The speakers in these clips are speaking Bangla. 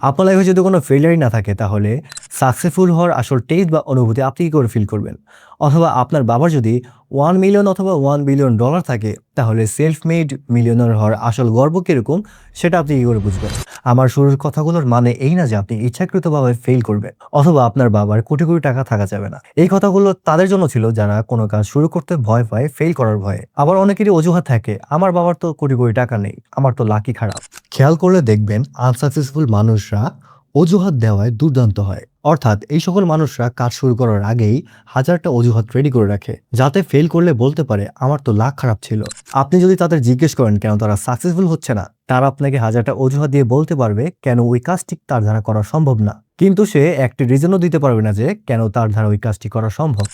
আপনার লাইফে যদি কোনো ফেলিয়ারই না থাকে তাহলে সাকসেসফুল হওয়ার আসল টেস্ট বা অনুভূতি আপনি কি করে ফিল করবেন? অথবা আপনার বাবার যদি 1 মিলিয়ন অথবা 1 বিলিয়ন ডলার থাকে তাহলে সেলফ মেড মিলিয়নার হওয়ার আসল গর্ব কিরকম সেটা আপনি কি করে বুঝবেন? আমার শুরুর কথাগুলোর মানে এই না যে আপনি ইচ্ছাকৃতভাবে ফেল করবেন অথবা আপনার বাবার কোটি, কোটি টাকা থাকা যাবে না। এই কথাগুলো তাদের জন্য ছিল যারা কোনো কাজ শুরু করতে ভয় পায় ফেল করার ভয়ে। আবার অনেকেরই অজুহাত থাকে, আমার বাবার তো কোটি, কোটি টাকা নেই, আমার তো লাকি খারাপ। খেয়াল করলে দেখবেন আনসাকসেসফুল মানুষরা অজুহাত দেওয়ায় দুর্দান্ত হয়। অর্থাৎ এই সকল মানুষরা কাজ শুরু করার আগেই হাজারটা অজুহাত রেডি করে রাখে যাতে ফেল করলে বলতে পারে আমার তো লাক খারাপ ছিল। আপনি যদি তাদের জিজ্ঞেস করেন কেন তারা সাকসেসফুল হচ্ছে না, তারা আপনাকে হাজারটা অজুহাত দিয়ে বলতে পারবে কেন ওই কাজটি তার দ্বারা করা সম্ভব না, কিন্তু সে একটি রিজনও দিতে পারবে না যে কেন তার দ্বারা ওই কাজটি করা সম্ভব।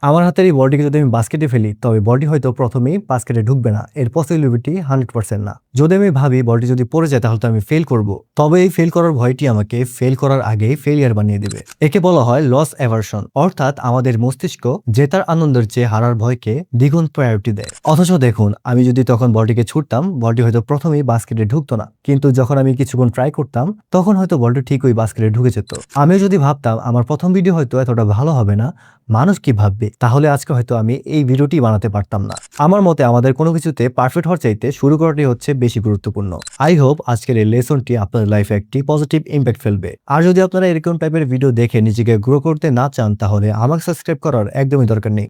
আমার হাতের এই বডিকে যদি আমি বাস্কেটে ফেলি তবে বডি হয়তো প্রথমেই বাস্কেটে ঢুকবে না, এর পসিবিলিটি 100% না। যদি আমি ভাবি বডি যদি পড়ে যায় তাহলে তো আমি ফেল করব, তবে এই ফেল করার ভয়টি আমাকে ফেল করার আগেই ফেলিয়ার বানিয়ে দিবে। একে বলা হয় লস অ্যাভারশন, অর্থাৎ আমাদের মস্তিষ্ক জেতার আনন্দের চেয়ে হারার ভয়কে দ্বিগুণ প্রায়োরিটি দেয়। অথচ দেখুন আমি যদি তখন বডিকে ছুটতাম বডি হয়তো প্রথমেই বাস্কেটে ঢুকতো না, কিন্তু যখন আমি কিছুক্ষণ ট্রাই করতাম তখন হয়তো বলটি ঠিক ওই বাস্কেটে ঢুকে যেত। আমিও যদি ভাবতাম আমার প্রথম ভিডিও হয়তো এতটা ভালো হবে না, মানুষ কি ভাববে, তাহলে আজকে হয়তো আমি এই ভিডিওটি বানাতে পারতাম না। আমার মতে আমাদের কোনো কিছুতে পারফেক্ট হওয়ার চাইতে শুরু করাটাই হচ্ছে বেশি গুরুত্বপূর্ণ। আই হোপ আজকের এই লেসনটি আপনার লাইফে একটি পজিটিভ ইম্প্যাক্ট ফেলবে। আর যদি আপনারা এরকম টাইপের ভিডিও দেখে নিজেকে গ্রো করতে না চান তাহলে আমাকে সাবস্ক্রাইব করার একদমই দরকার নেই।